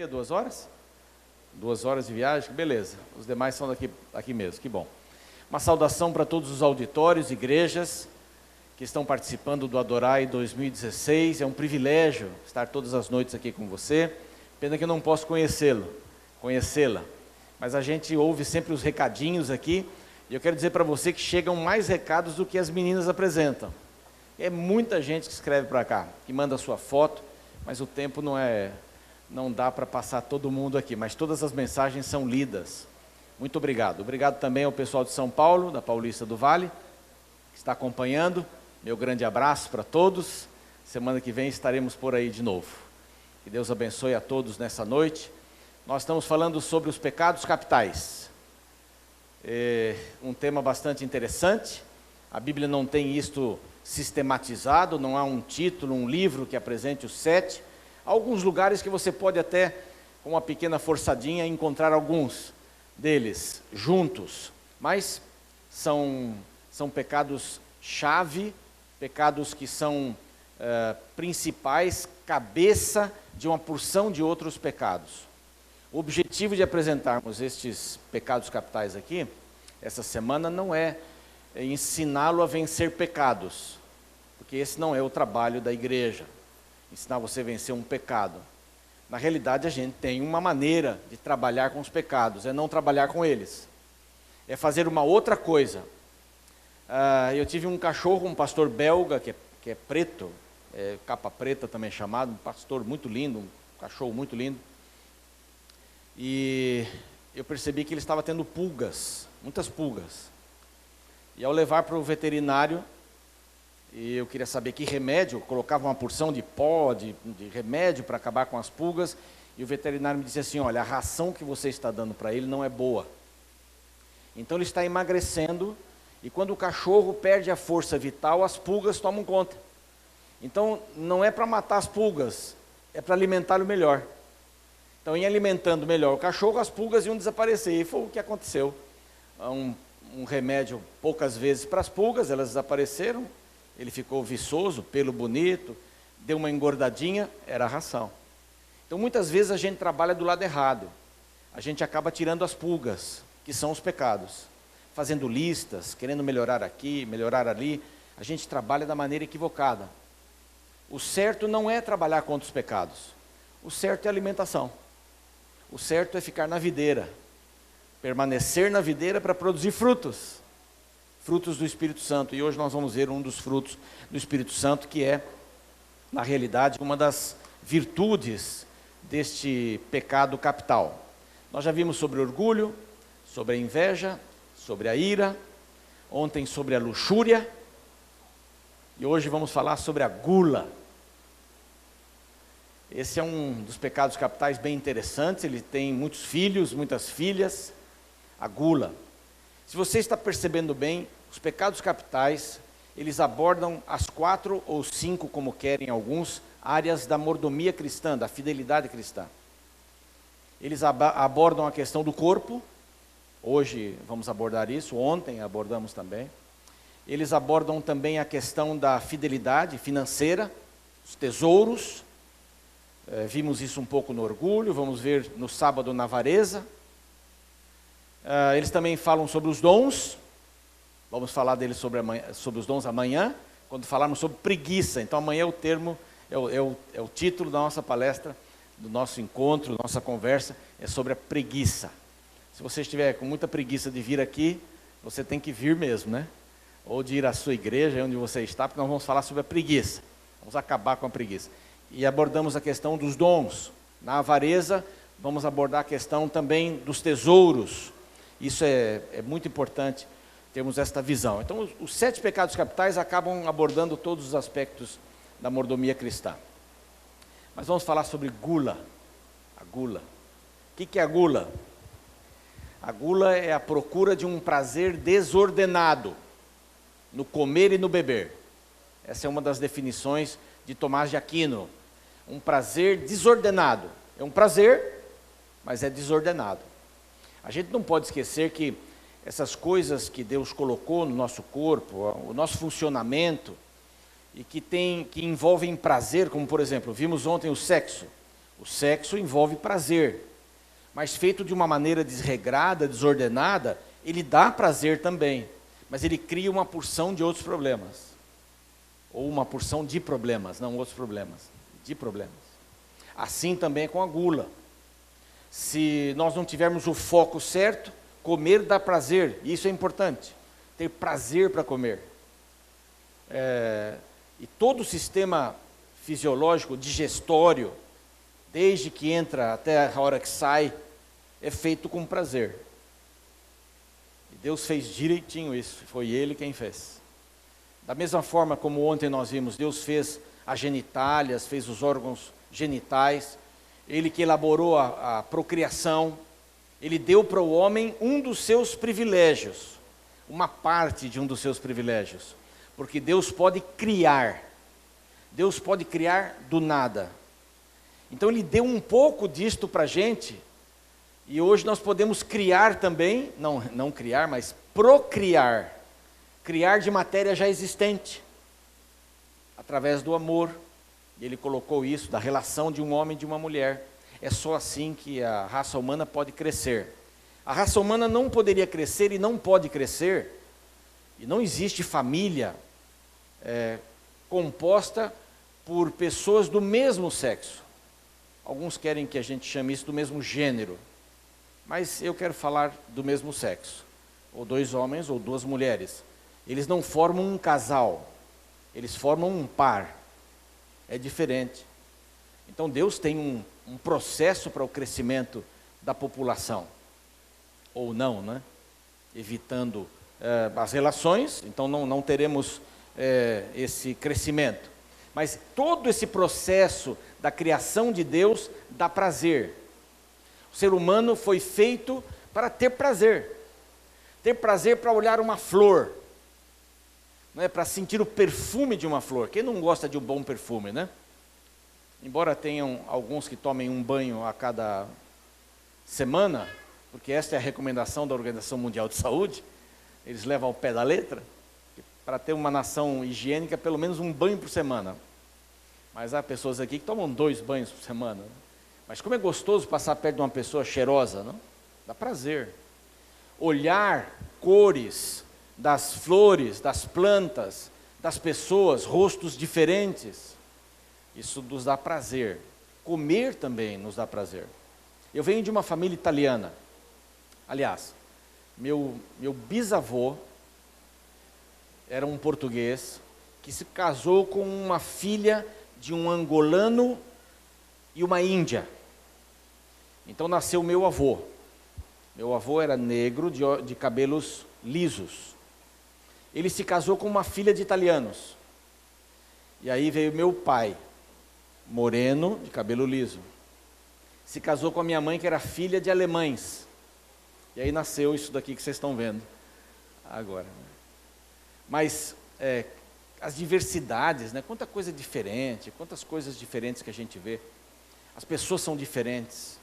2 horas? 2 horas de viagem, beleza. Os demais são aqui mesmo, que bom. Uma saudação para todos os auditórios, igrejas que estão participando do Adorai 2016. É um privilégio estar todas as noites aqui com você. Pena que eu não posso conhecê-la. Mas a gente ouve sempre os recadinhos aqui. E eu quero dizer para você que chegam mais recados do que as meninas apresentam. É muita gente que escreve para cá, que manda a sua foto, mas o tempo não dá para passar todo mundo aqui, mas todas as mensagens são lidas. Muito obrigado. Obrigado também ao pessoal de São Paulo, da Paulista do Vale, que está acompanhando. Meu grande abraço para todos. Semana que vem estaremos por aí de novo. Que Deus abençoe a todos nessa noite. Nós estamos falando sobre os pecados capitais. Um tema bastante interessante. A Bíblia não tem isto sistematizado, não há um título, um livro que apresente os 7. Há alguns lugares que você pode até, com uma pequena forçadinha, encontrar alguns deles juntos, mas são pecados-chave, pecados que são principais, cabeça de uma porção de outros pecados. O objetivo de apresentarmos estes pecados capitais aqui, essa semana, não é ensiná-lo a vencer pecados, porque esse não é o trabalho da igreja, ensinar você a vencer um pecado. Na realidade, a gente tem uma maneira de trabalhar com os pecados, é não trabalhar com eles, é fazer uma outra coisa. Eu tive um cachorro, um pastor belga, que é preto, capa preta também chamado, um pastor muito lindo, um cachorro muito lindo, e eu percebi que ele estava tendo pulgas, muitas pulgas. E ao levar para o veterinário, eu queria saber que remédio, colocava uma porção de pó, de remédio para acabar com as pulgas, e o veterinário me disse assim: olha, a ração que você está dando para ele não é boa. Então ele está emagrecendo, e quando o cachorro perde a força vital, as pulgas tomam conta. Então não é para matar as pulgas, é para alimentá-lo melhor. Então, em alimentando melhor o cachorro, as pulgas iam desaparecer, e foi o que aconteceu. Um remédio poucas vezes para as pulgas, elas desapareceram, ele ficou viçoso, pelo bonito, deu uma engordadinha, era a ração. Então muitas vezes a gente trabalha do lado errado, a gente acaba tirando as pulgas, que são os pecados, fazendo listas, querendo melhorar aqui, melhorar ali, a gente trabalha da maneira equivocada. O certo não é trabalhar contra os pecados, o certo é alimentação, o certo é ficar na videira, permanecer na videira para produzir frutos do Espírito Santo. E hoje nós vamos ver um dos frutos do Espírito Santo, que é, na realidade, uma das virtudes deste pecado capital. Nós já vimos sobre orgulho, sobre a inveja, sobre a ira, ontem sobre a luxúria, e hoje vamos falar sobre a gula. Esse é um dos pecados capitais bem interessantes, ele tem muitos filhos, muitas filhas, a gula. Se você está percebendo bem, os pecados capitais, eles abordam as 4 ou 5, como querem alguns, áreas da mordomia cristã, da fidelidade cristã. Eles abordam a questão do corpo, hoje vamos abordar isso, ontem abordamos também. Eles abordam também a questão da fidelidade financeira, os tesouros, vimos isso um pouco no orgulho, vamos ver no sábado na avareza. Eles também falam sobre os dons, vamos falar deles sobre os dons amanhã, quando falarmos sobre preguiça. Então amanhã o termo, é o título da nossa palestra, do nosso encontro, da nossa conversa, é sobre a preguiça. Se você estiver com muita preguiça de vir aqui, você tem que vir mesmo, né? Ou de ir à sua igreja, onde você está, porque nós vamos falar sobre a preguiça, vamos acabar com a preguiça. E abordamos a questão dos dons. Na avareza, vamos abordar a questão também dos tesouros. Isso é muito importante, termos esta visão. Então, os 7 pecados capitais acabam abordando todos os aspectos da mordomia cristã. Mas vamos falar sobre gula. A gula. O que é a gula? A gula é a procura de um prazer desordenado no comer e no beber. Essa é uma das definições de Tomás de Aquino. Um prazer desordenado. É um prazer, mas é desordenado. A gente não pode esquecer que essas coisas que Deus colocou no nosso corpo, o nosso funcionamento, e que envolvem prazer, como por exemplo, vimos ontem o sexo. O sexo envolve prazer, mas feito de uma maneira desregrada, desordenada, ele dá prazer também, mas ele cria uma porção de outros problemas. Ou uma porção de problemas, não outros problemas, de problemas. Assim também é com a gula. Se nós não tivermos o foco certo, comer dá prazer, e isso é importante, ter prazer para comer. E todo o sistema fisiológico, digestório, desde que entra até a hora que sai, é feito com prazer. E Deus fez direitinho isso, foi Ele quem fez. Da mesma forma como ontem nós vimos, Deus fez as genitálias, fez os órgãos genitais, Ele que elaborou a procriação, Ele deu para o homem um dos seus privilégios, uma parte de um dos seus privilégios, porque Deus pode criar do nada. Então Ele deu um pouco disto para a gente, e hoje nós podemos criar também, não criar, mas procriar, criar de matéria já existente, através do amor. E Ele colocou isso, da relação de um homem e de uma mulher. É só assim que a raça humana pode crescer. A raça humana não poderia crescer e não pode crescer, e não existe família composta por pessoas do mesmo sexo. Alguns querem que a gente chame isso do mesmo gênero, mas eu quero falar do mesmo sexo, ou dois homens ou duas mulheres. Eles não formam um casal, eles formam um par, é diferente. Então Deus tem um processo para o crescimento da população, ou não, né? Evitando as relações, então não teremos esse crescimento. Mas todo esse processo da criação de Deus dá prazer. O ser humano foi feito para ter prazer para olhar uma flor, não é? Para sentir o perfume de uma flor. Quem não gosta de um bom perfume, né? Embora tenham alguns que tomem um banho a cada semana, porque esta é a recomendação da Organização Mundial de Saúde, eles levam ao pé da letra, para ter uma nação higiênica, pelo menos um banho por semana. Mas há pessoas aqui que tomam 2 banhos por semana. Né? Mas como é gostoso passar perto de uma pessoa cheirosa, não? Dá prazer. Olhar cores das flores, das plantas, das pessoas, rostos diferentes, isso nos dá prazer. Comer também nos dá prazer. Eu venho de uma família italiana. Aliás, meu bisavô era um português que se casou com uma filha de um angolano e uma índia. Então nasceu meu avô. Meu avô era negro, de cabelos lisos. Ele se casou com uma filha de italianos. E aí veio meu pai, moreno, de cabelo liso. Se casou com a minha mãe, que era filha de alemães. E aí nasceu isso daqui que vocês estão vendo agora. Mas as diversidades, né? Quanta coisa diferente, quantas coisas diferentes que a gente vê. As pessoas são diferentes.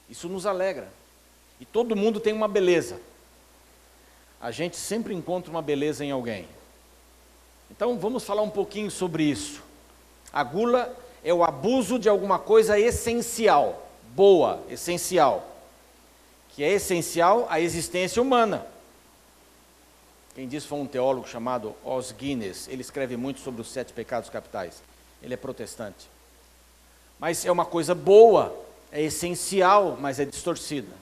Isso nos alegra. E todo mundo tem uma beleza. A gente sempre encontra uma beleza em alguém. Então vamos falar um pouquinho sobre isso. A gula é o abuso de alguma coisa essencial, boa, essencial, que é essencial à existência humana. Quem disse foi um teólogo chamado Os Guinness. Ele escreve muito sobre os 7 pecados capitais. Ele é protestante. Mas é uma coisa boa, é essencial, mas é distorcida.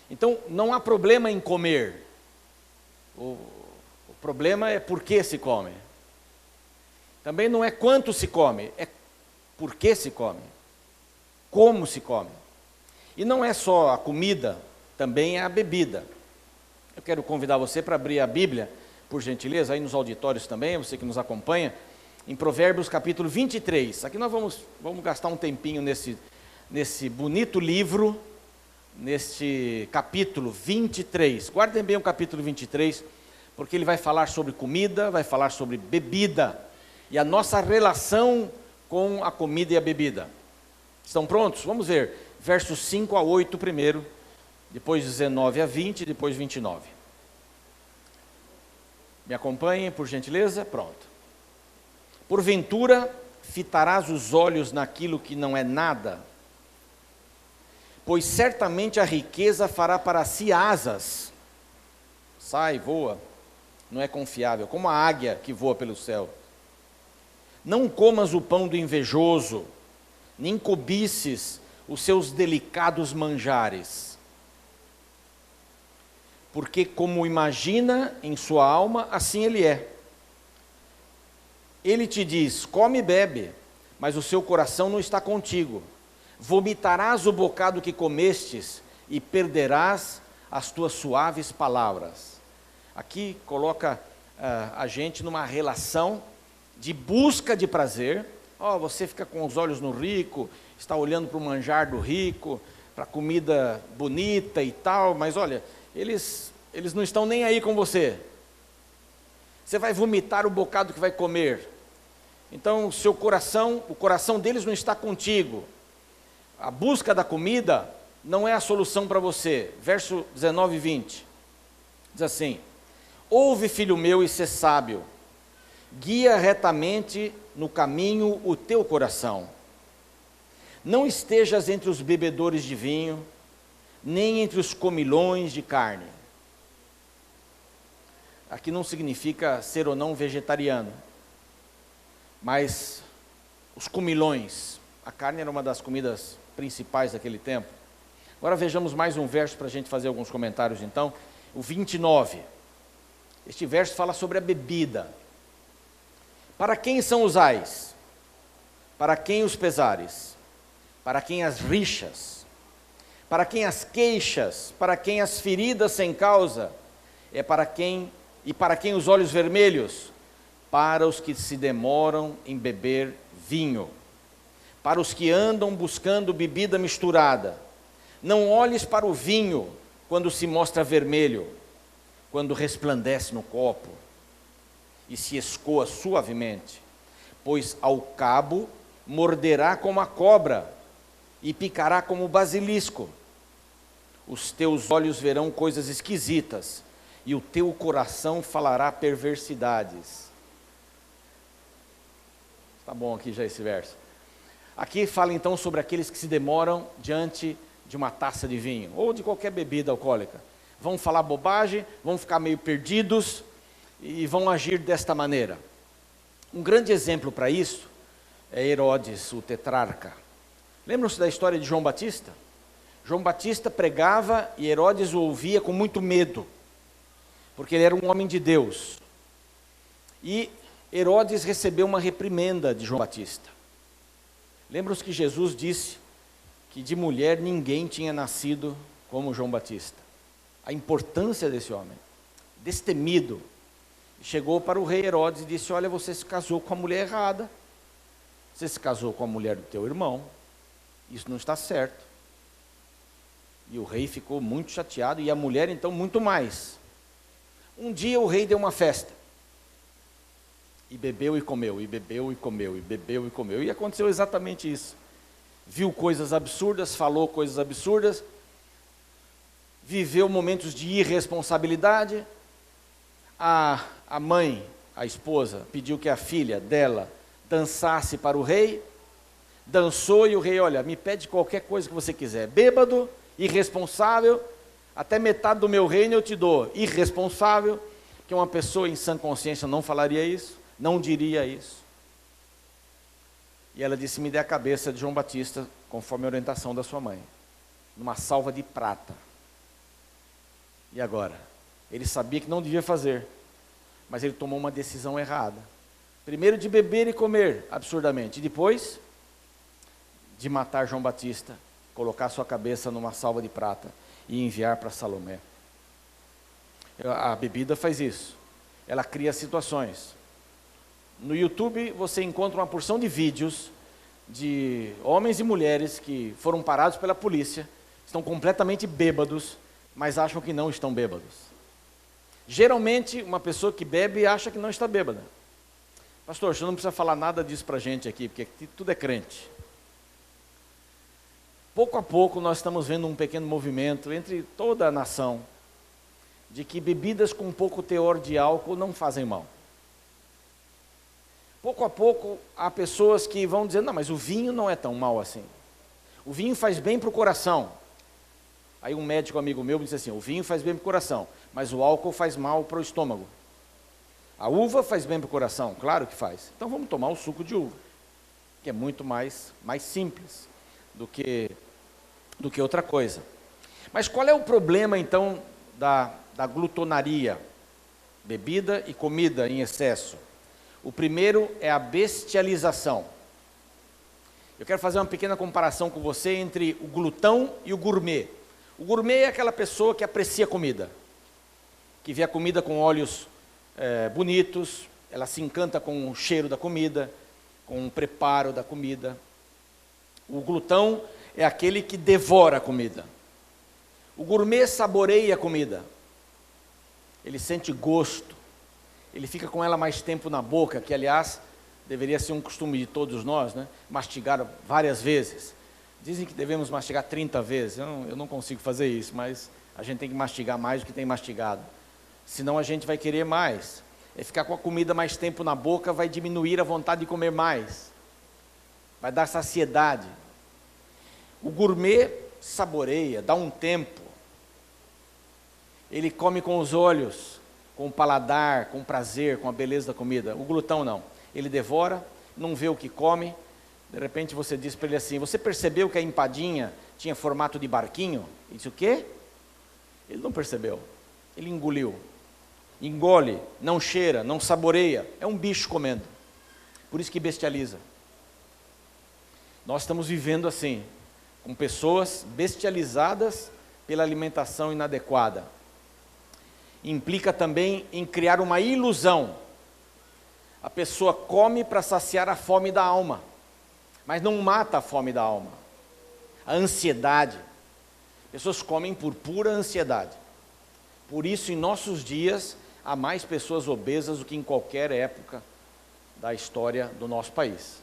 Então, não há problema em comer. O problema é por que se come. Também não é quanto se come, é por que se come. Como se come. E não é só a comida, também é a bebida. Eu quero convidar você para abrir a Bíblia, por gentileza, aí nos auditórios também, você que nos acompanha, em Provérbios capítulo 23. Aqui nós vamos gastar um tempinho nesse bonito livro, neste capítulo 23. Guardem bem o capítulo 23, porque ele vai falar sobre comida, vai falar sobre bebida, e a nossa relação com a comida e a bebida. Estão prontos? Vamos ver, versos 5 a 8 primeiro, depois 19 a 20, depois 29. Me acompanhem, por gentileza? Pronto. Porventura, fitarás os olhos naquilo que não é nada? Pois certamente a riqueza fará para si asas. Sai, voa, não é confiável, como a águia que voa pelo céu. Não comas o pão do invejoso, nem cobices os seus delicados manjares. Porque como imagina em sua alma, assim ele é. Ele te diz, come e bebe, mas o seu coração não está contigo. Vomitarás o bocado que comestes e perderás as tuas suaves palavras. Aqui coloca a gente numa relação de busca de prazer. Você fica com os olhos no rico, está olhando para o manjar do rico, para a comida bonita e tal, mas olha, eles não estão nem aí com você. Você vai vomitar o bocado que vai comer. Então, o coração deles não está contigo. A busca da comida não é a solução para você. Verso 19 e 20. Diz assim: ouve, filho meu, e sê sábio. Guia retamente no caminho o teu coração. Não estejas entre os bebedores de vinho, nem entre os comilões de carne. Aqui não significa ser ou não vegetariano, mas os comilões, a carne era uma das comidas principais daquele tempo. Agora vejamos mais um verso para a gente fazer alguns comentários então, o 29. Este verso fala sobre a bebida. Para quem são os ais? Para quem os pesares? Para quem as rixas? Para quem as queixas? Para quem as feridas sem causa? Para quem os olhos vermelhos? Para os que se demoram em beber vinho, para os que andam buscando bebida misturada. Não olhes para o vinho quando se mostra vermelho, quando resplandece no copo e se escoa suavemente, pois ao cabo morderá como a cobra e picará como o basilisco. Os teus olhos verão coisas esquisitas e o teu coração falará perversidades. Tá bom aqui já esse verso. Aqui fala então sobre aqueles que se demoram diante de uma taça de vinho, ou de qualquer bebida alcoólica. Vão falar bobagem, vão ficar meio perdidos, e vão agir desta maneira. Um grande exemplo para isso é Herodes, o tetrarca. Lembram-se da história de João Batista? João Batista pregava e Herodes o ouvia com muito medo, porque ele era um homem de Deus. E Herodes recebeu uma reprimenda de João Batista. Lembram-se que Jesus disse que de mulher ninguém tinha nascido como João Batista. A importância desse homem, destemido, chegou para o rei Herodes e disse: olha, você se casou com a mulher errada, você se casou com a mulher do teu irmão, isso não está certo. E o rei ficou muito chateado, e a mulher então muito mais. Um dia o rei deu uma festa, e bebeu e comeu, e bebeu e comeu, e bebeu e comeu, e aconteceu exatamente isso. Viu coisas absurdas, falou coisas absurdas, viveu momentos de irresponsabilidade. A mãe, a esposa, pediu que a filha dela dançasse para o rei, dançou, e o rei: olha, me pede qualquer coisa que você quiser, bêbado, irresponsável, até metade do meu reino eu te dou. Irresponsável, que uma pessoa em sã consciência não falaria isso, não diria isso. E ela disse: me dê a cabeça de João Batista, conforme a orientação da sua mãe, numa salva de prata. E agora? Ele sabia que não devia fazer, mas ele tomou uma decisão errada. Primeiro de beber e comer absurdamente, e depois de matar João Batista, colocar sua cabeça numa salva de prata e enviar para Salomé. A bebida faz isso, ela cria situações. No YouTube você encontra uma porção de vídeos de homens e mulheres que foram parados pela polícia, estão completamente bêbados, mas acham que não estão bêbados. Geralmente, uma pessoa que bebe acha que não está bêbada. Pastor, você não precisa falar nada disso para a gente aqui, porque aqui tudo é crente. Pouco a pouco nós estamos vendo um pequeno movimento entre toda a nação, de que bebidas com pouco teor de álcool não fazem mal. Pouco a pouco, há pessoas que vão dizendo, não, mas o vinho não é tão mal assim. O vinho faz bem para o coração. Aí um médico amigo meu me disse assim, o vinho faz bem para o coração, mas o álcool faz mal para o estômago. A uva faz bem para o coração, claro que faz. Então vamos tomar o suco de uva, que é muito mais simples do que outra coisa. Mas qual é o problema então da glutonaria? Bebida e comida em excesso. O primeiro é a bestialização. Eu quero fazer uma pequena comparação com você entre o glutão e o gourmet. O gourmet é aquela pessoa que aprecia a comida, que vê a comida com olhos bonitos, ela se encanta com o cheiro da comida, com o preparo da comida. O glutão é aquele que devora a comida. O gourmet saboreia a comida. Ele sente gosto. Ele fica com ela mais tempo na boca, que aliás deveria ser um costume de todos nós, né? Mastigar várias vezes. Dizem que devemos mastigar 30 vezes. Eu não consigo fazer isso, mas a gente tem que mastigar mais do que tem mastigado. Senão a gente vai querer mais. É ficar com a comida mais tempo na boca, vai diminuir a vontade de comer mais. Vai dar saciedade. O gourmet saboreia, dá um tempo. Ele come com os olhos, com o paladar, com o prazer, com a beleza da comida. O glutão não. Ele devora, não vê o que come. De repente você diz para ele assim, você percebeu que a empadinha tinha formato de barquinho? Ele disse, o quê? Ele não percebeu. Ele engoliu. Engole, não cheira, não saboreia. É um bicho comendo. Por isso que bestializa. Nós estamos vivendo assim, com pessoas bestializadas pela alimentação inadequada. Implica também em criar uma ilusão. A pessoa come para saciar a fome da alma, mas não mata a fome da alma. A ansiedade. Pessoas comem por pura ansiedade. Por isso, em nossos dias, há mais pessoas obesas do que em qualquer época da história do nosso país.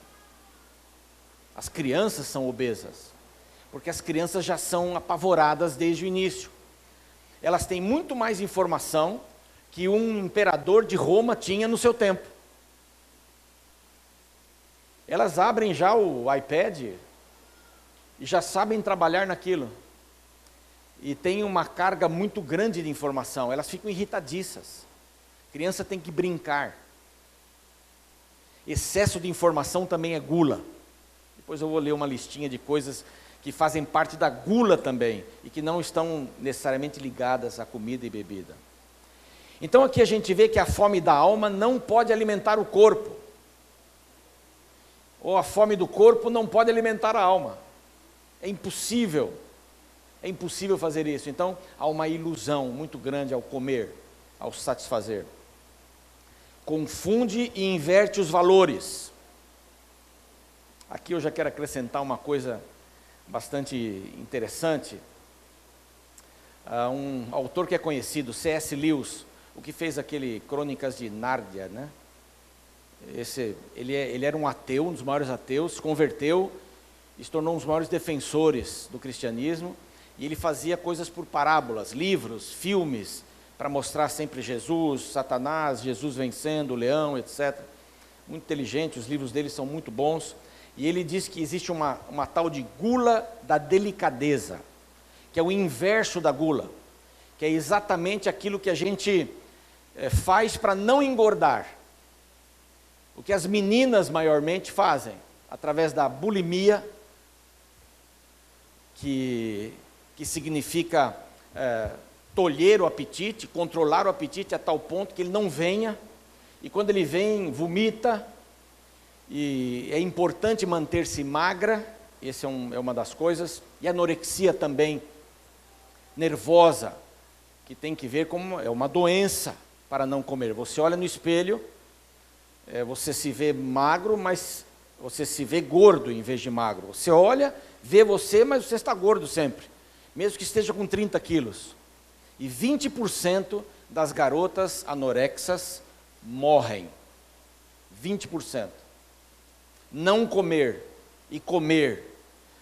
As crianças são obesas, porque as crianças já são apavoradas desde o início. Elas têm muito mais informação que um imperador de Roma tinha no seu tempo. Elas abrem já o iPad e já sabem trabalhar naquilo. E tem uma carga muito grande de informação, elas ficam irritadiças. A criança tem que brincar. Excesso de informação também é gula. Depois eu vou ler uma listinha de coisas que fazem parte da gula também, e que não estão necessariamente ligadas à comida e bebida. Então aqui a gente vê que a fome da alma não pode alimentar o corpo, ou a fome do corpo não pode alimentar a alma. É impossível fazer isso. Então há uma ilusão muito grande ao comer, ao satisfazer. Confunde e inverte os valores. Aqui eu já quero acrescentar uma coisa bastante interessante. Um autor que é conhecido, C.S. Lewis, o que fez aquele Crônicas de Nárnia, né? Ele era um ateu, um dos maiores ateus, se converteu e se tornou um dos maiores defensores do cristianismo, e ele fazia coisas por parábolas, livros, filmes, para mostrar sempre Jesus, Satanás, Jesus vencendo, o leão, etc. Muito inteligente, os livros dele são muito bons. E ele diz que existe uma tal de gula da delicadeza, que é o inverso da gula, que é exatamente aquilo que a gente faz para não engordar. O que as meninas maiormente fazem, através da bulimia, que significa tolher o apetite, controlar o apetite a tal ponto que ele não venha, e quando ele vem, vomita. E é importante manter-se magra, essa é uma das coisas, e a anorexia também, nervosa, que tem que ver com é uma doença para não comer. Você olha no espelho, você se vê magro, mas você se vê gordo em vez de magro. Você olha, vê você, mas você está gordo sempre, mesmo que esteja com 30 quilos. E 20% das garotas anorexas morrem. 20%. Não comer e comer,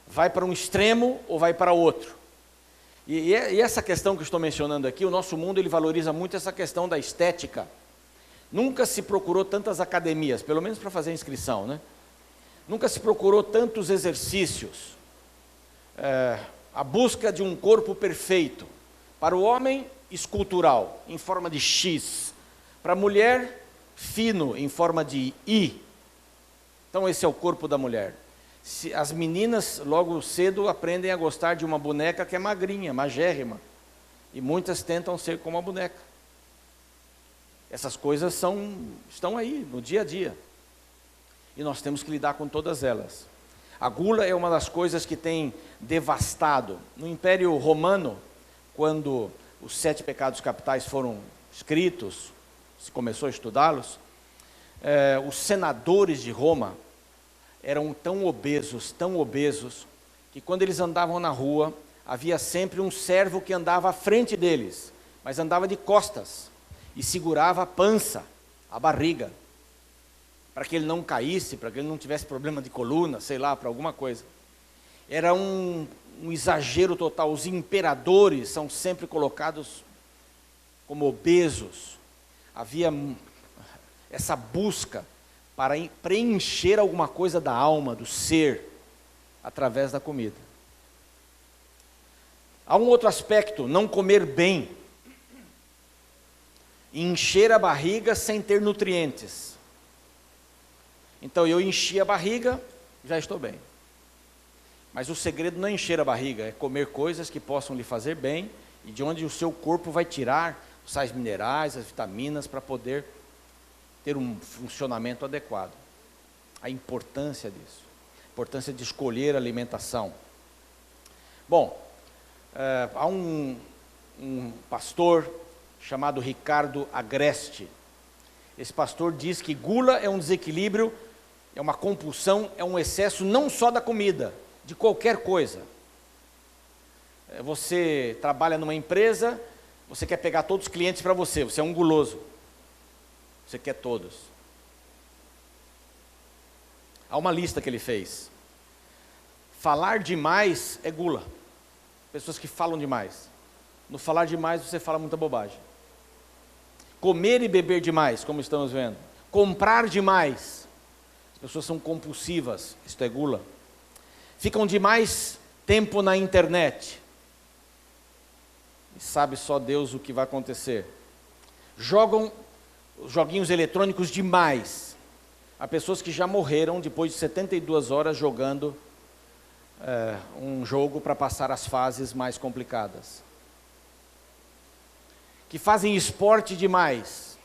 vai para um extremo ou vai para outro. E essa questão que eu estou mencionando aqui, o nosso mundo ele valoriza muito essa questão da estética. Nunca se procurou tantas academias, pelo menos para fazer inscrição, né? Nunca se procurou tantos exercícios. A busca de um corpo perfeito. Para o homem, escultural, em forma de X. Para a mulher, fino, em forma de I. Então esse é o corpo da mulher. As meninas, logo cedo, aprendem a gostar de uma boneca que é magrinha, magérrima. E muitas tentam ser como a boneca. Essas coisas estão aí, no dia a dia. E nós temos que lidar com todas elas. A gula é uma das coisas que tem devastado. No Império Romano, quando os 7 pecados capitais foram escritos, se começou a estudá-los, os senadores de Roma eram tão obesos, que quando eles andavam na rua, havia sempre um servo que andava à frente deles, mas andava de costas e segurava a pança, a barriga, para que ele não caísse, para que ele não tivesse problema de coluna, sei lá, para alguma coisa. Era um exagero total. Os imperadores são sempre colocados como obesos. Havia essa busca para preencher alguma coisa da alma, do ser, através da comida. Há um outro aspecto, não comer bem. Encher a barriga sem ter nutrientes. Então eu enchi a barriga, já estou bem. Mas o segredo não é encher a barriga, é comer coisas que possam lhe fazer bem e de onde o seu corpo vai tirar os sais minerais, as vitaminas, para poder ter um funcionamento adequado. A importância disso, a importância de escolher a alimentação. Bom, há um pastor chamado Ricardo Agreste. Esse pastor diz que gula é um desequilíbrio, é uma compulsão, é um excesso não só da comida, de qualquer coisa. Você trabalha numa empresa, você quer pegar todos os clientes para você, você é um guloso. Você quer todos. Há uma lista que ele fez. Falar demais é gula. Pessoas que falam demais. No falar demais você fala muita bobagem. Comer e beber demais, como estamos vendo. Comprar demais. As pessoas são compulsivas, isto é gula. Ficam demais tempo na internet. E sabe só Deus o que vai acontecer. Jogam joguinhos eletrônicos demais. Há pessoas que já morreram depois de 72 horas jogando um jogo para passar as fases mais complicadas. Que fazem esporte demais,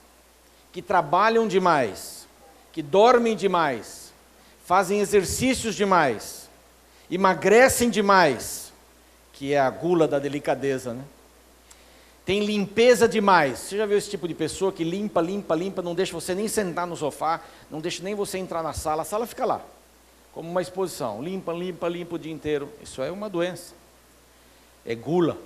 que trabalham demais, que dormem demais, fazem exercícios demais, emagrecem demais, que é a gula da delicadeza, né? Tem limpeza demais. Você já viu esse tipo de pessoa que limpa, não deixa você nem sentar no sofá, não deixa nem você entrar na sala, a sala fica lá, como uma exposição, limpa o dia inteiro. Isso é uma doença, é gula.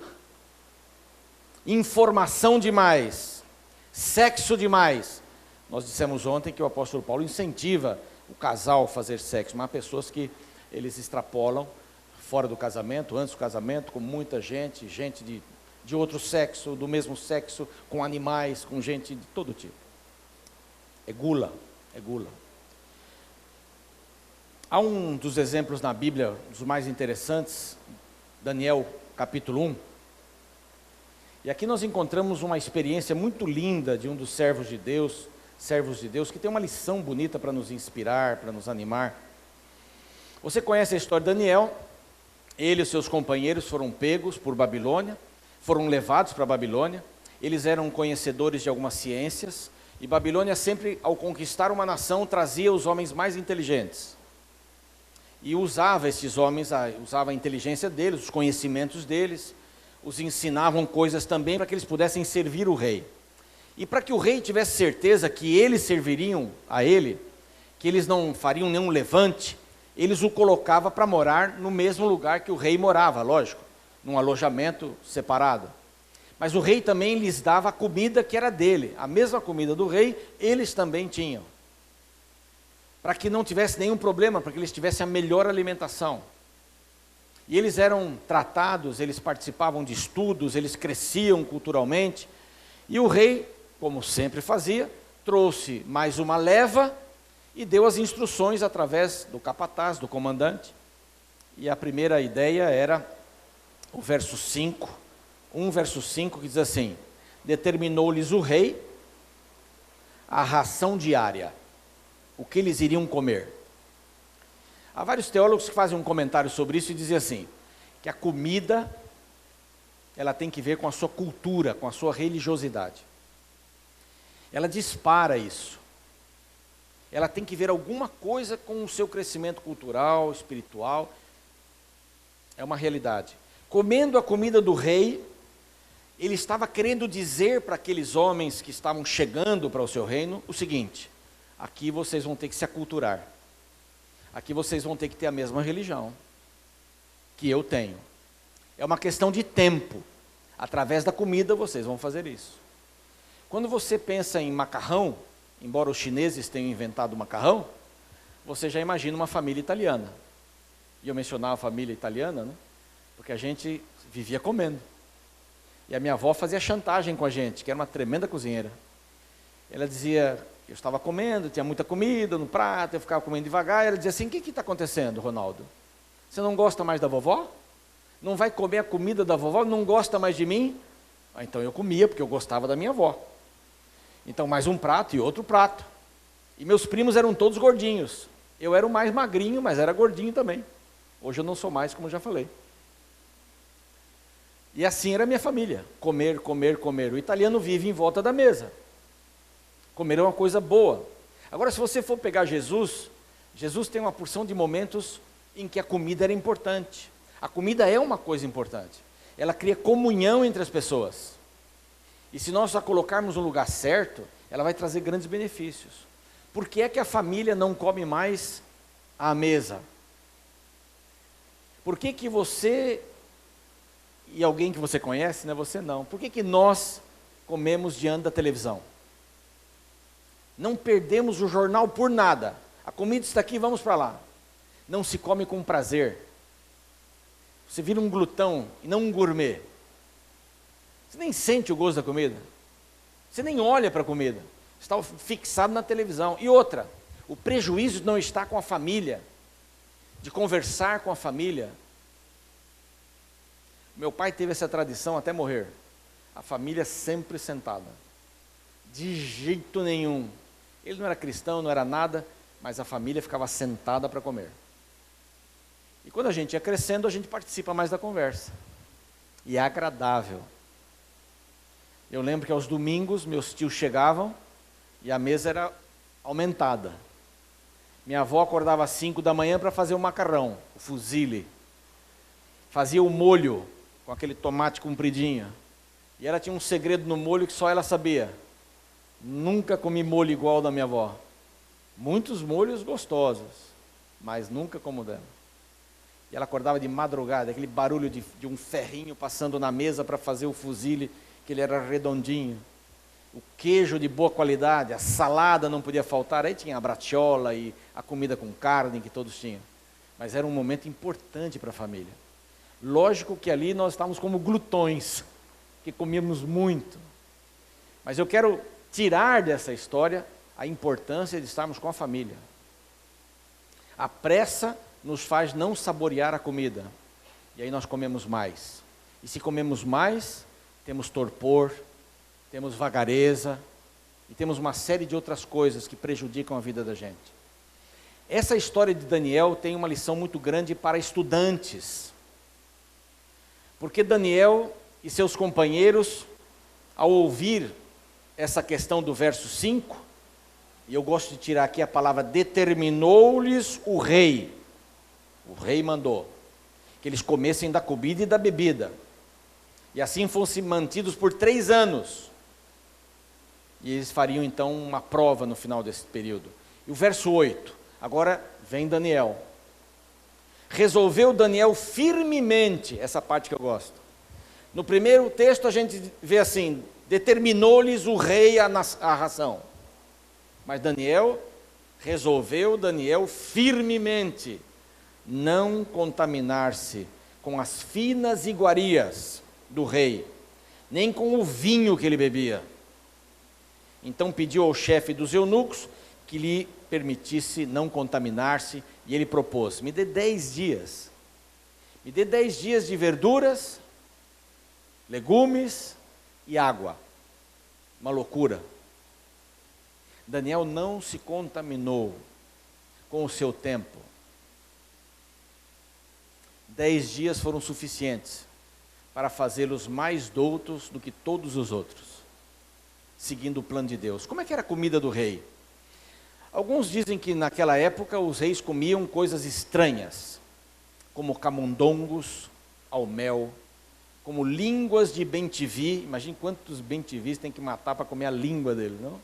Informação demais, sexo demais. Nós dissemos ontem que o apóstolo Paulo incentiva o casal a fazer sexo, mas há pessoas que eles extrapolam fora do casamento, antes do casamento, com muita gente de outro sexo, do mesmo sexo, com animais, com gente de todo tipo. É gula, é gula. Há um dos exemplos na Bíblia, dos mais interessantes, Daniel capítulo 1. E aqui nós encontramos uma experiência muito linda de um dos servos de Deus, que tem uma lição bonita para nos inspirar, para nos animar. Você conhece a história de Daniel? Ele e os seus companheiros foram pegos por Babilônia, foram levados para a Babilônia. Eles eram conhecedores de algumas ciências, e Babilônia sempre, ao conquistar uma nação, trazia os homens mais inteligentes. E usava esses homens, usava a inteligência deles, os conhecimentos deles, os ensinavam coisas também para que eles pudessem servir o rei. E para que o rei tivesse certeza que eles serviriam a ele, que eles não fariam nenhum levante, eles o colocavam para morar no mesmo lugar que o rei morava, lógico, num alojamento separado. Mas o rei também lhes dava a comida que era dele, a mesma comida do rei, eles também tinham. Para que não tivesse nenhum problema, para que eles tivessem a melhor alimentação. E eles eram tratados, eles participavam de estudos, eles cresciam culturalmente. E o rei, como sempre fazia, trouxe mais uma leva e deu as instruções através do capataz, do comandante. E a primeira ideia era o verso 5, 1 verso 5, que diz assim: determinou-lhes o rei a ração diária, o que eles iriam comer. Há vários teólogos que fazem um comentário sobre isso e dizem assim, que a comida, ela tem que ver com a sua cultura, com a sua religiosidade. Ela dispara isso. Ela tem que ver alguma coisa com o seu crescimento cultural, espiritual. É uma realidade. Comendo a comida do rei, ele estava querendo dizer para aqueles homens que estavam chegando para o seu reino o seguinte: aqui vocês vão ter que se aculturar. Aqui vocês vão ter que ter a mesma religião que eu tenho. É uma questão de tempo. Através da comida vocês vão fazer isso. Quando você pensa em macarrão, embora os chineses tenham inventado o macarrão, você já imagina uma família italiana. E eu mencionava a família italiana, né? Porque a gente vivia comendo. E a minha avó fazia chantagem com a gente, que era uma tremenda cozinheira. Ela dizia, eu estava comendo, tinha muita comida no prato, eu ficava comendo devagar, e ela dizia assim: o que está acontecendo, Ronaldo? Você não gosta mais da vovó? Não vai comer a comida da vovó? Não gosta mais de mim? Ah, então eu comia, porque eu gostava da minha avó. Então mais um prato e outro prato. E meus primos eram todos gordinhos. Eu era o mais magrinho, mas era gordinho também. Hoje eu não sou mais, como já falei. E assim era a minha família, comer, comer, comer. O italiano vive em volta da mesa. Comer é uma coisa boa. Agora, se você for pegar Jesus, Jesus tem uma porção de momentos em que a comida era importante. A comida é uma coisa importante. Ela cria comunhão entre as pessoas. E se nós a colocarmos no lugar certo, ela vai trazer grandes benefícios. Por que é que a família não come mais à mesa? Por que que você e alguém que você conhece, né, você não, por que que nós comemos diante da televisão? Não perdemos o jornal por nada. A comida está aqui, vamos para lá. Não se come com prazer. Você vira um glutão e não um gourmet. Você nem sente o gosto da comida. Você nem olha para a comida. Está fixado na televisão. E outra, o prejuízo não está com a família, de conversar com a família. Meu pai teve essa tradição até morrer. A família sempre sentada. De jeito nenhum. Ele não era cristão, não era nada, mas a família ficava sentada para comer. E quando a gente ia crescendo, a gente participa mais da conversa. E é agradável. Eu lembro que aos domingos meus tios chegavam e a mesa era aumentada. Minha avó acordava às 5 da manhã para fazer o macarrão, o fusilli. Fazia o molho com aquele tomate compridinho. E ela tinha um segredo no molho que só ela sabia. Nunca comi molho igual da minha avó. Muitos molhos gostosos, mas nunca como o dela. E ela acordava de madrugada, aquele barulho de um ferrinho passando na mesa para fazer o fusilli, que ele era redondinho. O queijo de boa qualidade, a salada não podia faltar. Aí tinha a bratiola e a comida com carne que todos tinham. Mas era um momento importante para a família. Lógico que ali nós estávamos como glutões, que comíamos muito. Mas eu quero tirar dessa história a importância de estarmos com a família. A pressa nos faz não saborear a comida. E aí nós comemos mais. E se comemos mais, temos torpor, temos vagareza, e temos uma série de outras coisas que prejudicam a vida da gente. Essa história de Daniel tem uma lição muito grande para estudantes. Porque Daniel e seus companheiros, ao ouvir essa questão do verso 5, e eu gosto de tirar aqui a palavra determinou-lhes o rei. O rei mandou que eles comessem da comida e da bebida. E assim fossem mantidos por 3 anos. E eles fariam então uma prova no final desse período. E o verso 8, agora vem Daniel. Resolveu Daniel firmemente, essa parte que eu gosto. No primeiro texto a gente vê assim, determinou-lhes o rei a ração. Mas resolveu Daniel firmemente não contaminar-se com as finas iguarias do rei, nem com o vinho que ele bebia. Então pediu ao chefe dos eunucos que lhe permitisse não contaminar-se, e ele propôs: me dê 10 dias. Me dê 10 dias de verduras, legumes e água. Uma loucura. Daniel não se contaminou com o seu tempo. 10 dias foram suficientes para fazê-los mais doutos do que todos os outros, seguindo o plano de Deus. Como é que era a comida do rei? Alguns dizem que naquela época os reis comiam coisas estranhas, como camundongos ao mel, como línguas de bem-te-vi. Imagine quantos bem-te-vis tem que matar para comer a língua dele, não?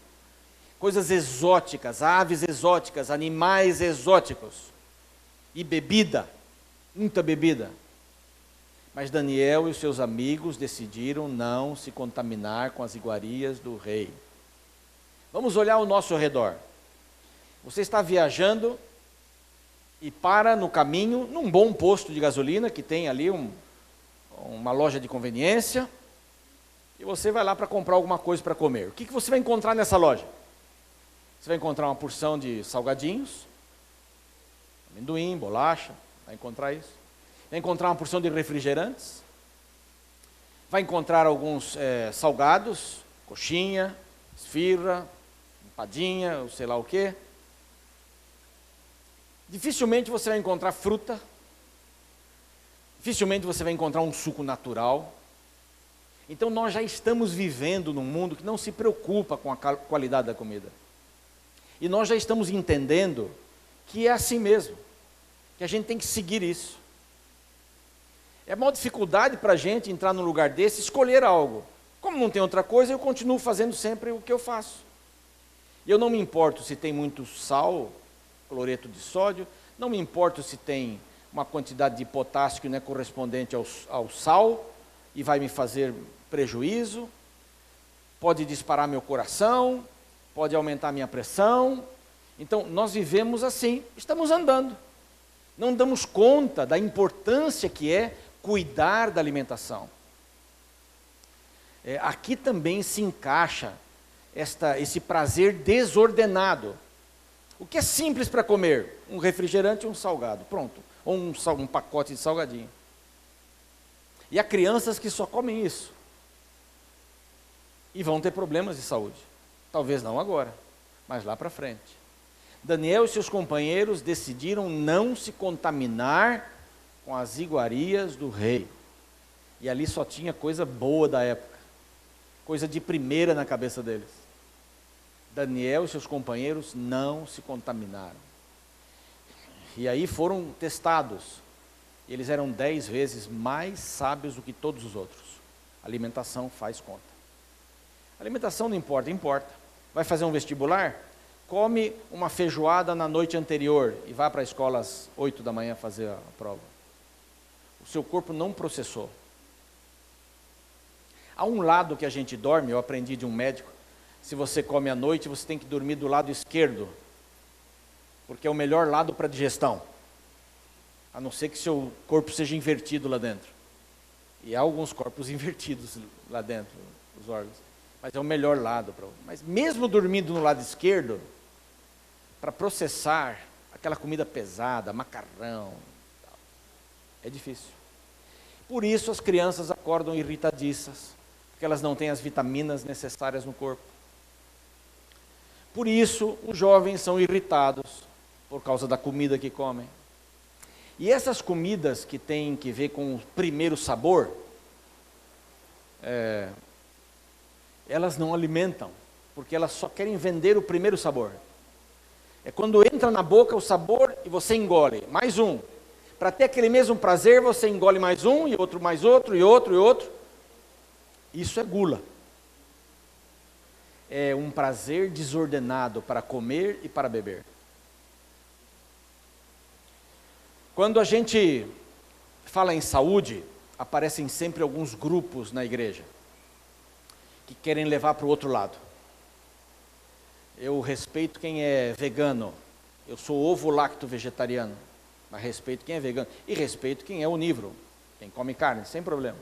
Coisas exóticas, aves exóticas, animais exóticos. E bebida, muita bebida. Mas Daniel e os seus amigos decidiram não se contaminar com as iguarias do rei. Vamos olhar ao nosso redor. Você está viajando e para no caminho, num bom posto de gasolina, que tem ali uma loja de conveniência, e você vai lá para comprar alguma coisa para comer. O que você vai encontrar nessa loja? Você vai encontrar uma porção de salgadinhos, amendoim, bolacha, vai encontrar isso. Vai encontrar uma porção de refrigerantes, vai encontrar alguns salgados, coxinha, esfirra, empadinha, ou sei lá o quê. Dificilmente você vai encontrar fruta, dificilmente você vai encontrar um suco natural. Então nós já estamos vivendo num mundo que não se preocupa com a qualidade da comida. E nós já estamos entendendo que é assim mesmo, que a gente tem que seguir isso. É uma dificuldade para a gente entrar num lugar desse e escolher algo. Como não tem outra coisa, eu continuo fazendo sempre o que eu faço. E eu não me importo se tem muito sal, cloreto de sódio, não me importo se tem uma quantidade de potássio que não é correspondente ao sal e vai me fazer prejuízo, pode disparar meu coração, pode aumentar minha pressão. Então, nós vivemos assim, estamos andando. Não damos conta da importância que é cuidar da alimentação. Aqui também se encaixa esse prazer desordenado. O que é simples para comer? Um refrigerante e um salgado, pronto. Ou um pacote de salgadinho. E há crianças que só comem isso. E vão ter problemas de saúde. Talvez não agora, mas lá para frente. Daniel e seus companheiros decidiram não se contaminar com as iguarias do rei. E ali só tinha coisa boa da época. Coisa de primeira na cabeça deles. Daniel e seus companheiros não se contaminaram. E aí foram testados. Eles eram 10 vezes mais sábios do que todos os outros. A alimentação faz conta. A alimentação não importa, importa. Vai fazer um vestibular? Come uma feijoada na noite anterior e vai para a escola às 8 da manhã fazer a prova. O seu corpo não processou. Há um lado que a gente dorme, eu aprendi de um médico, se você come à noite, você tem que dormir do lado esquerdo, porque é o melhor lado para digestão, a não ser que seu corpo seja invertido lá dentro. E há alguns corpos invertidos lá dentro, os órgãos, mas é o melhor lado. Mas mesmo dormindo no lado esquerdo, para processar aquela comida pesada, macarrão, é difícil. Por isso as crianças acordam irritadiças, porque elas não têm as vitaminas necessárias no corpo. Por isso os jovens são irritados, por causa da comida que comem. E essas comidas que têm que ver com o primeiro sabor, elas não alimentam, porque elas só querem vender o primeiro sabor. É quando entra na boca o sabor e você engole, mais um. Para ter aquele mesmo prazer, você engole mais um, e outro mais outro, e outro, e outro. Isso é gula. É um prazer desordenado para comer e para beber. Quando a gente fala em saúde, aparecem sempre alguns grupos na igreja que querem levar para o outro lado. Eu respeito quem é vegano, eu sou ovo-lacto vegetariano, mas respeito quem é vegano e respeito quem é onívoro, quem come carne, sem problema.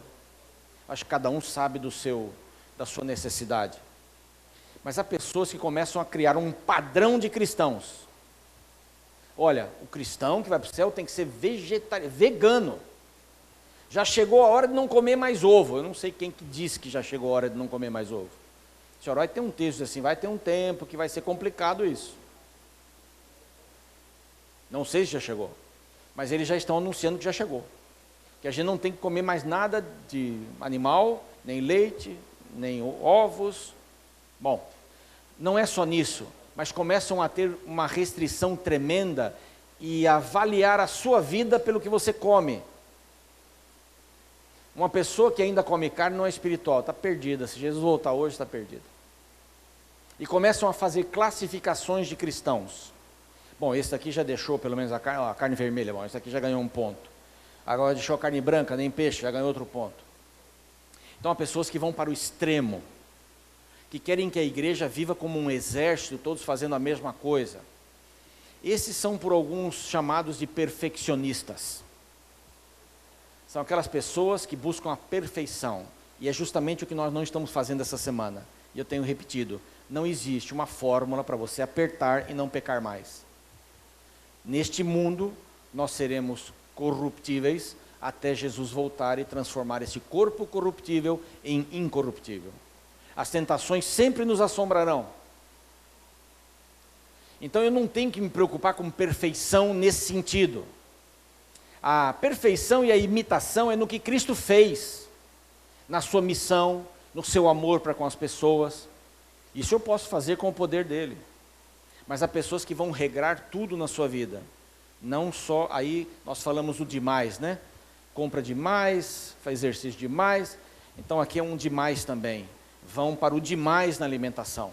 Acho que cada um sabe da sua necessidade. Mas há pessoas que começam a criar um padrão de cristãos. Olha, o cristão que vai para o céu tem que ser vegano. Já chegou a hora de não comer mais ovo. Eu não sei quem que disse que já chegou a hora de não comer mais ovo. O senhor vai ter um texto assim, vai ter um tempo que vai ser complicado isso. Não sei se já chegou, mas eles já estão anunciando que já chegou. Que a gente não tem que comer mais nada de animal, nem leite, nem ovos. Bom, não é só nisso, mas começam a ter uma restrição tremenda e avaliar a sua vida pelo que você come. Uma pessoa que ainda come carne não é espiritual, está perdida. Se Jesus voltar hoje, está perdida. E começam a fazer classificações de cristãos. Bom, esse daqui já deixou pelo menos a carne vermelha, bom, esse daqui já ganhou um ponto. Agora deixou a carne branca, nem peixe, já ganhou outro ponto. Então há pessoas que vão para o extremo, que querem que a igreja viva como um exército, todos fazendo a mesma coisa. Esses são por alguns chamados de perfeccionistas. São aquelas pessoas que buscam a perfeição. E é justamente o que nós não estamos fazendo essa semana. E eu tenho repetido, não existe uma fórmula para você apertar e não pecar mais. Neste mundo, nós seremos corruptíveis até Jesus voltar e transformar esse corpo corruptível em incorruptível. As tentações sempre nos assombrarão. Então eu não tenho que me preocupar com perfeição nesse sentido. A perfeição e a imitação é no que Cristo fez, na sua missão, no seu amor para com as pessoas. Isso eu posso fazer com o poder dele. Mas há pessoas que vão regrar tudo na sua vida. Não só, aí nós falamos o demais, né? Compra demais, faz exercício demais. Então aqui é um demais também. Vão para o demais na alimentação.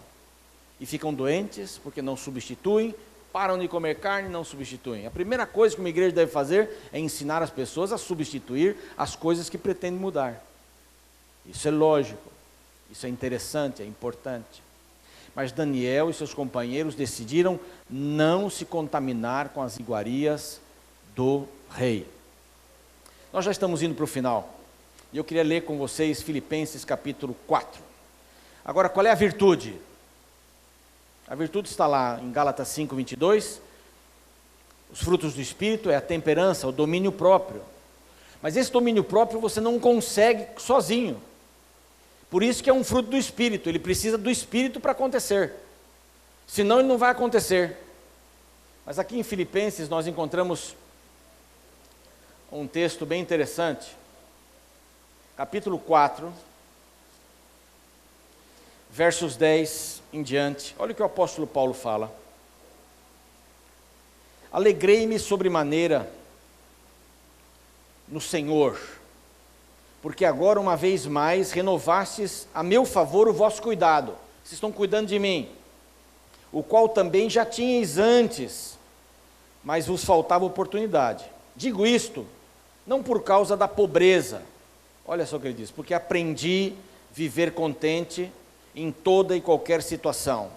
E ficam doentes porque não substituem, param de comer carne e não substituem. A primeira coisa que uma igreja deve fazer é ensinar as pessoas a substituir as coisas que pretendem mudar. Isso é lógico, isso é interessante, é importante. Mas Daniel e seus companheiros decidiram não se contaminar com as iguarias do rei. Nós já estamos indo para o final. E eu queria ler com vocês Filipenses capítulo 4. Agora, qual é a virtude? A virtude está lá em Gálatas 5, 22. Os frutos do Espírito é a temperança, o domínio próprio. Mas esse domínio próprio você não consegue sozinho. Por isso que é um fruto do Espírito, ele precisa do Espírito para acontecer. Senão ele não vai acontecer. Mas aqui em Filipenses nós encontramos um texto bem interessante. Capítulo 4, versos 10 em diante. Olha o que o apóstolo Paulo fala. Alegrei-me sobremaneira no Senhor, porque agora uma vez mais renovastes a meu favor o vosso cuidado. Vocês estão cuidando de mim, o qual também já tinhais antes, mas vos faltava oportunidade. Digo isto, não por causa da pobreza, olha só o que ele diz, porque aprendi viver contente em toda e qualquer situação.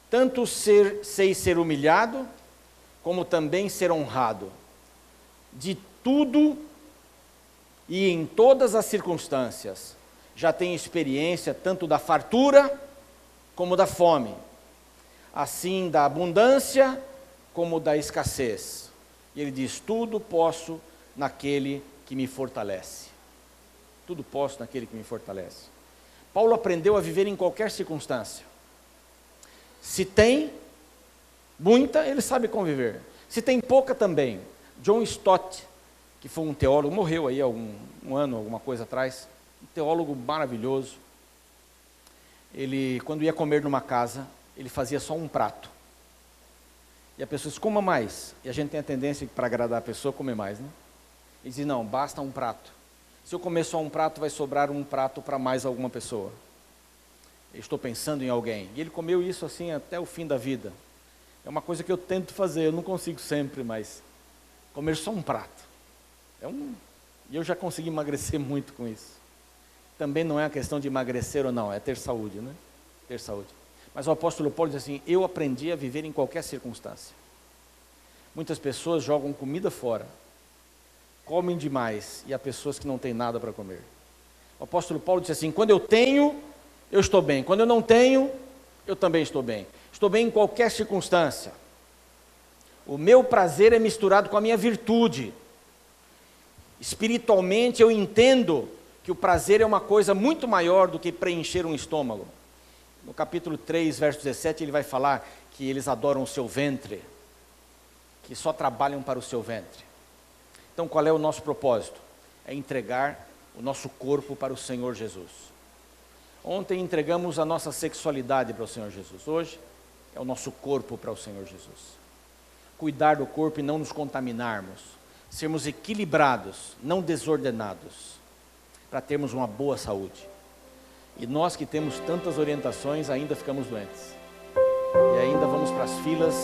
Tanto sei ser humilhado, como também ser honrado. De tudo e em todas as circunstâncias, já tenho experiência tanto da fartura como da fome, assim da abundância como da escassez. E ele diz, tudo posso naquele que me fortalece. Tudo posso naquele que me fortalece. Paulo aprendeu a viver em qualquer circunstância. Se tem muita, ele sabe conviver. Se tem pouca também. John Stott, que foi um teólogo, morreu aí há um ano, alguma coisa atrás, um teólogo maravilhoso. Ele, quando ia comer numa casa, ele fazia só um prato. E a pessoa diz, coma mais. E a gente tem a tendência, para agradar a pessoa, comer mais, né? Ele diz, não, basta um prato. Se eu comer só um prato, vai sobrar um prato para mais alguma pessoa. Eu estou pensando em alguém. E ele comeu isso assim até o fim da vida. É uma coisa que eu tento fazer, eu não consigo sempre, mas comer só um prato. E eu já consegui emagrecer muito com isso. Também não é a questão de emagrecer ou não, é ter saúde, né? Ter saúde. Mas o apóstolo Paulo diz assim, eu aprendi a viver em qualquer circunstância. Muitas pessoas jogam comida fora, comem demais, e há pessoas que não têm nada para comer. O apóstolo Paulo diz assim, quando eu tenho, eu estou bem. Quando eu não tenho, Eu também estou bem. Estou bem em qualquer circunstância. O meu prazer é misturado com a minha virtude. Espiritualmente eu entendo que o prazer é uma coisa muito maior do que preencher um estômago. No capítulo 3, verso 17, ele vai falar que eles adoram o seu ventre, que só trabalham para o seu ventre. Então qual é o nosso propósito? É entregar o nosso corpo para o Senhor Jesus. Ontem entregamos a nossa sexualidade para o Senhor Jesus. Hoje é o nosso corpo para o Senhor Jesus. Cuidar do corpo e não nos contaminarmos. Sermos equilibrados, não desordenados, para termos uma boa saúde. E nós que temos tantas orientações, ainda ficamos doentes. E ainda vamos para as filas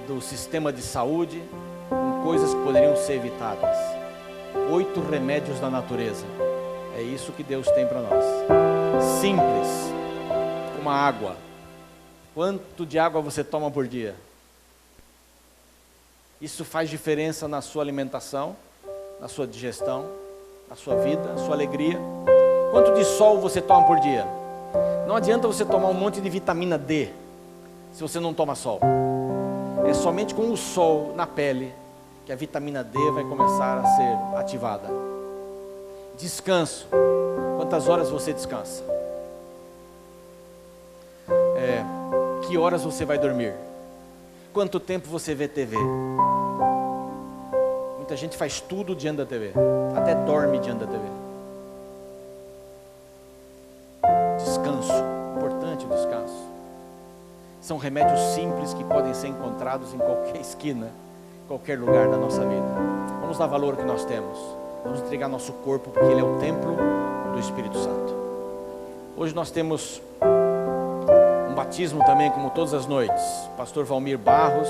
do sistema de saúde, com coisas que poderiam ser evitadas. 8 remédios da natureza. É isso que Deus tem para nós. Simples, como a água. Quanto de água você toma por dia? Isso faz diferença na sua alimentação, na sua digestão, na sua vida, na sua alegria. Quanto de sol você toma por dia? Não adianta você tomar um monte de vitamina D, se você não toma sol. É somente com o sol na pele que a vitamina D vai começar a ser ativada. Descanso. Quantas horas você descansa? Que horas você vai dormir? Quanto tempo você vê TV? Muita gente faz tudo diante da TV, até dorme diante da TV. Descanso, importante o descanso. São remédios simples que podem ser encontrados em qualquer esquina, em qualquer lugar da nossa vida. Vamos dar valor ao que nós temos. Vamos entregar nosso corpo, porque ele é o templo do Espírito Santo. Hoje nós temos um batismo também, como todas as noites. Pastor Valmir Barros,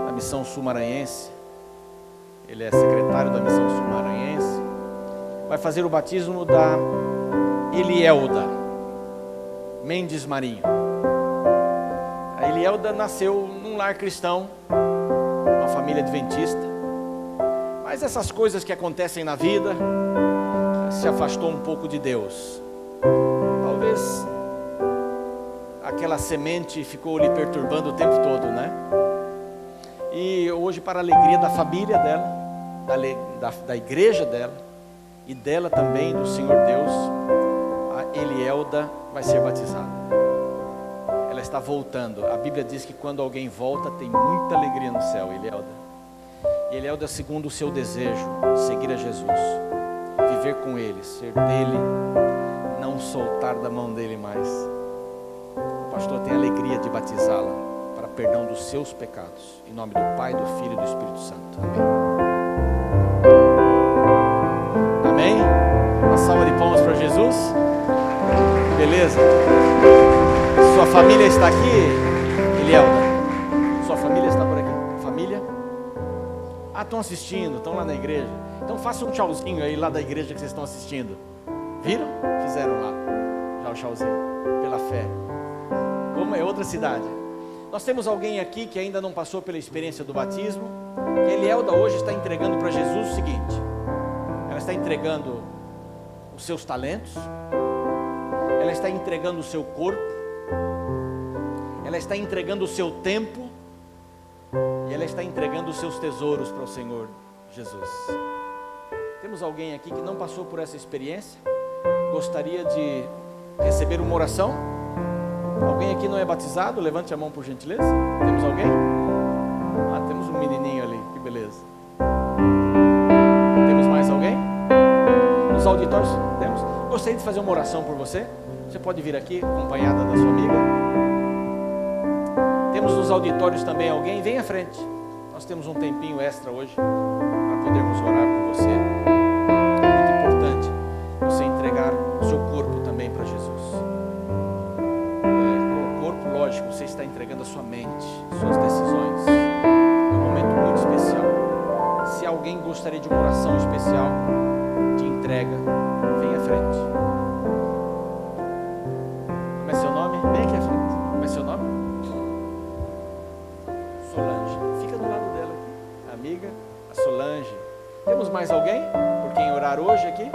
da Missão Sul-Maranhense. Ele é secretário da Missão Sul-Maranhense. Vai fazer o batismo da Elielda Mendes Marinho. A Elielda nasceu num lar cristão, uma família adventista. Mas essas coisas que acontecem na vida, se afastou um pouco de Deus. Talvez aquela semente ficou lhe perturbando o tempo todo, né? E hoje, para a alegria da família dela, da igreja dela, e dela também, do Senhor Deus, a Elielda vai ser batizada. Ela está voltando. A Bíblia diz que quando alguém volta, tem muita alegria no céu, Elielda. E Elielda, segundo o seu desejo, seguir a Jesus, viver com Ele, ser dele, não soltar da mão dele mais. O pastor tem a alegria de batizá-la para perdão dos seus pecados. Em nome do Pai, do Filho e do Espírito Santo. Amém? Amém? Uma salva de palmas para Jesus. Beleza? Sua família está aqui, Elielda? Sua família está por aqui? Família? Ah, estão assistindo, estão lá na igreja. Então faça um tchauzinho aí lá da igreja que vocês estão assistindo. Viram? Fizeram lá. Já o tchauzinho. Pela fé. Como é outra cidade. Nós temos alguém aqui que ainda não passou pela experiência do batismo. A Elielda hoje está entregando para Jesus o seguinte. Ela está entregando os seus talentos. Ela está entregando o seu corpo. Ela está entregando o seu tempo. E ela está entregando os seus tesouros para o Senhor Jesus. Temos alguém aqui que não passou por essa experiência? Gostaria de receber uma oração? Alguém aqui não é batizado? Levante a mão por gentileza. Temos alguém? Ah, temos um menininho ali, que beleza. Temos mais alguém? Nos auditórios? Temos? Gostaria de fazer uma oração por você. Você pode vir aqui, acompanhada da sua amiga. Temos nos auditórios também alguém? Vem à frente. Nós temos um tempinho extra hoje para podermos orar por você. É muito importante você entregar o seu corpo também para Jesus. O corpo, lógico, você está entregando a sua mente, suas decisões. É um momento muito especial. Se alguém gostaria de uma oração especial de entrega, vem à frente. Como é seu nome? Vem aqui à frente. Como é seu nome? Solange. Fica do lado dela aqui. Amiga, a Solange. Temos mais alguém por quem orar hoje aqui?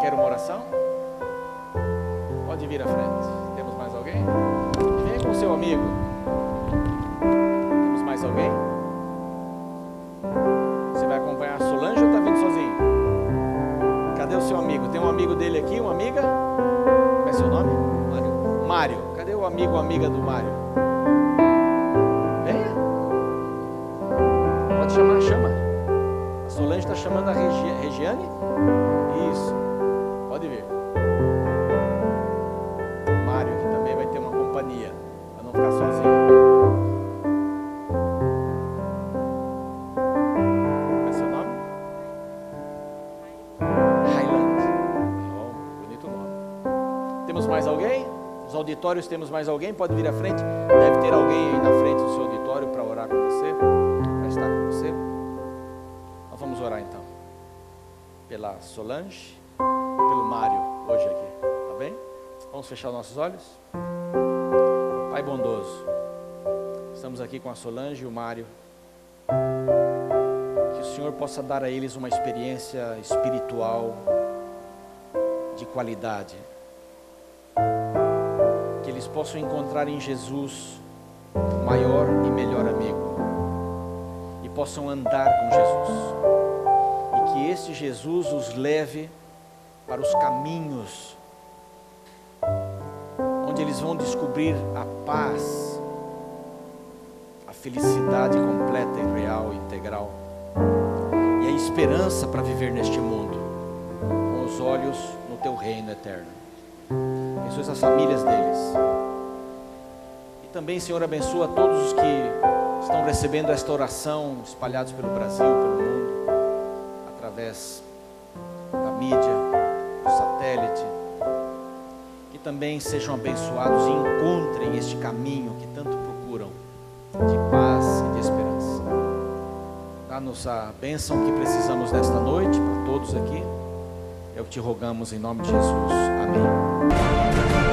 Quer uma oração? Pode vir à frente. Temos mais alguém? Vem com o seu amigo. Temos mais alguém? Você vai acompanhar a Solange ou está vindo sozinho? Cadê o seu amigo? Tem um amigo dele aqui, uma amiga? Como é seu nome? Mário. Mário. Cadê o amigo ou amiga do Mário? Venha. Pode chamar, chama. A Solange está chamando a Regiane? Isso. Pode vir. O Mário aqui também vai ter uma companhia, para não ficar sozinho. Qual é seu nome? Highland. Bom, bonito nome. Temos mais alguém? Nos auditórios temos mais alguém? Pode vir à frente. Deve ter alguém aí na frente do seu auditório para orar com você, para estar com você. Nós vamos orar então. Pela Solange, pelo Mário, hoje aqui. Tá bem? Vamos fechar os nossos olhos? Pai bondoso, estamos aqui com a Solange e o Mário. Que o Senhor possa dar a eles uma experiência espiritual de qualidade. Que eles possam encontrar em Jesus o maior e melhor amigo. E possam andar com Jesus. E que esse Jesus os leve para os caminhos onde eles vão descobrir a paz, a felicidade completa e real, integral, e a esperança para viver neste mundo, com os olhos no teu reino eterno. Abençoa as famílias deles. E também, Senhor, abençoa todos os que estão recebendo esta oração, espalhados pelo Brasil, pelo mundo, através da mídia, do satélite. Que também sejam abençoados e encontrem este caminho que tanto procuram, de paz e de esperança. Dá-nos a bênção que precisamos nesta noite, para todos aqui. É o que te rogamos em nome de Jesus. Amém.